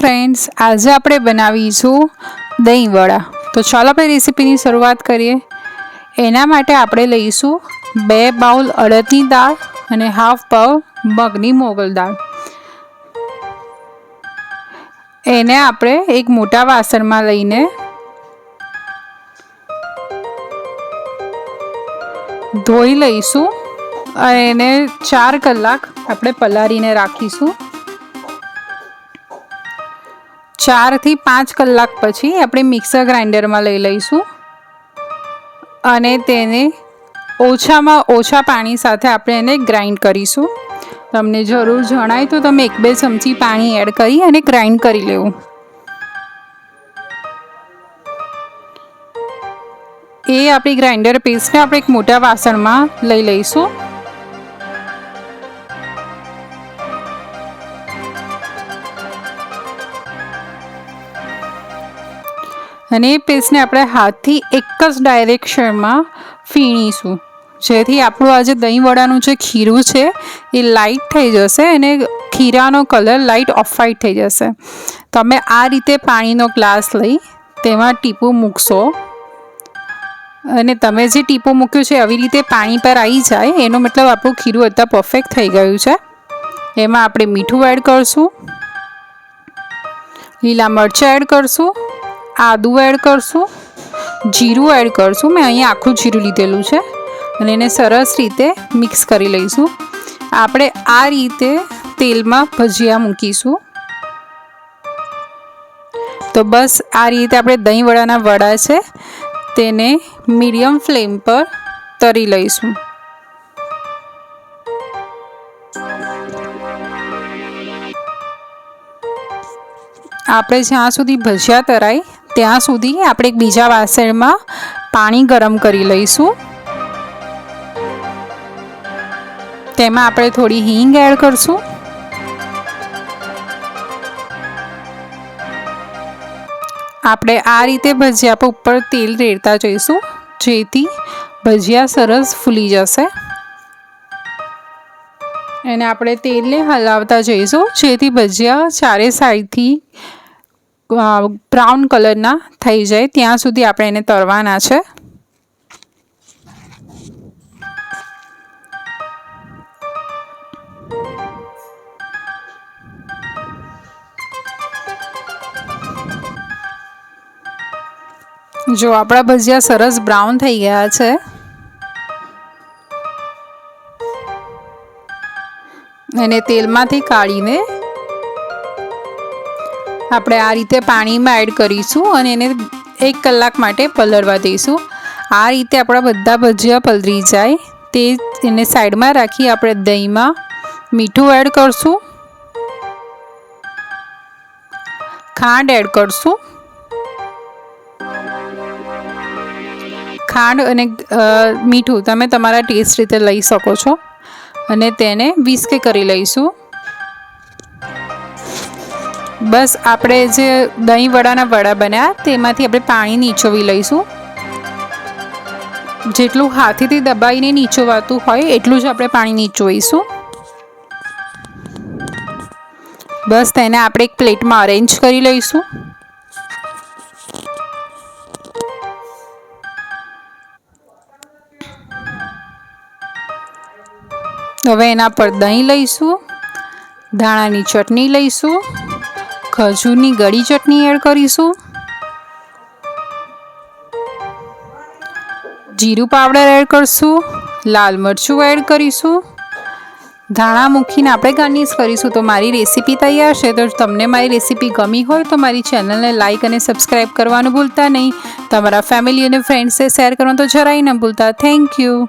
Friends, आज આપણે બનાવીશું દહીં વડા। તો ચાલો આપણે રેસીપીની શરૂઆત કરીએ। એના માટે આપણે લઈશું 2 બાઉલ અડદની દાળ અને હાફ પાવ મગની મોગલ દાળ। એને આપણે એક મોટા વાસણમાં લઈને ધોઈ લઈશું અને એને 4 કલાક આપણે પલાળીને રાખીશું। 4 થી 5 કલાક પછી આપણે મિક્સર ગ્રાઇન્ડરમાં લઈ લઈશું અને તેને ઓછામાં ઓછા પાણી સાથે આપણે એને ગ્રાઇન્ડ કરીશું। તમને જરૂર જણાય તો તમે 1-2 ચમચી પાણી એડ કરી અને ગ્રાઇન્ડ કરી લેવું। એ આપણી ગ્રાઇન્ડર પેસ્ટને આપણે એક મોટા વાસણમાં લઈ લઈશું। અને એ પેસ્ટને આપણે હાથથી એક જ ડાયરેક્શનમાં ફીણીશું, જેથી આપણું આ જે દહીં વડાનું જે ખીરું છે એ લાઇટ થઈ જશે અને ખીરાનો કલર લાઇટ ઓફ વ્હાઇટ થઈ જશે। તમે આ રીતે પાણીનો ગ્લાસ લઈ તેમાં ટીપું મૂકશો અને તમે જે ટીપું મૂક્યું છે આવી રીતે પાણી પર આવી જાય એનો મતલબ આપણું ખીરું અત્યારે પરફેક્ટ થઈ ગયું છે। એમાં આપણે મીઠું એડ કરશું, લીલા મરચાં એડ કરશું, આદું એડ કરશું, જીરું એડ કરશું। મેં અહીંયા આખું જીરું લીધેલું છે અને એને સરસ રીતે મિક્સ કરી લઈશું। આપણે આ રીતે તેલમાં ભજીયા મૂકીશું। તો બસ આ રીતે આપણે દહીં વડાના વડા છે તેને મીડિયમ ફ્લેમ પર તળી લઈશું। આપણે જ્યાં સુધી ભજીયા તરાય ત્યાં સુધી આપણે એક બીજા વાસણમાં પાણી ગરમ કરી લઈશું। તેમાં આપણે થોડી હિંગ એડ કરશું, આપણે આ રીતે ભજીયા પર ઉપર તેલ રેડતા જઈશું જેથી ભજીયા સરસ ફૂલી જશે। અને આપણે તેલને હલાવતા જઈશું જેથી ભજીયા ચારે સાઈડથી બ્રાઉન કલરના થઈ જાય ત્યાં સુધી આપણે એને તળવાના છે। જો આપણા ભજીયા સરસ બ્રાઉન થઈ ગયા છે અને તેલમાંથી કાઢીને આપણે આ રીતે પાણીમાં એડ કરીશું અને એને 1 કલાક માટે પલળવા દઈશું। આ રીતે આપણા બધા ભજીયા પલળી જાય તે એને સાઈડમાં રાખી આપણે દહીંમાં મીઠું એડ કરશું, ખાંડ એડ કરશું, ખાંડ અને મીઠું તમે તમારા ટેસ્ટ રીતે લઈ શકો છો અને તેને વિસ્ક કરી લઈશું। બસ આપણે જે દહીં વડાના વડા બન્યા તેમાંથી આપણે પાણી નીચોવી લઈશું। જેટલું હાથેથી દબાઈને નીચોવાતું હોય એટલું જ આપણે પાણી નીચોવીશું। બસ તેને આપણે એક પ્લેટમાં અરેન્જ કરી લઈશું। હવે એના પર દહીં લઈશું, ધાણાની ચટણી લઈશું, ખજૂરની ગળી ચટણી એડ કરીશું, જીરું પાવડર એડ કરશું, લાલ મરચું એડ કરીશું, ધાણા મૂકીને આપણે ગાર્નિશ કરીશું। તો મારી રેસીપી તૈયાર છે। તો તમને મારી રેસીપી ગમી હોય તો મારી ચેનલને લાઇક અને સબસ્ક્રાઈબ કરવાનું ભૂલતા નહીં। તમારા ફેમિલી અને ફ્રેન્ડ્સે શેર કરવાનું તો જરાય ન ભૂલતા। Thank you.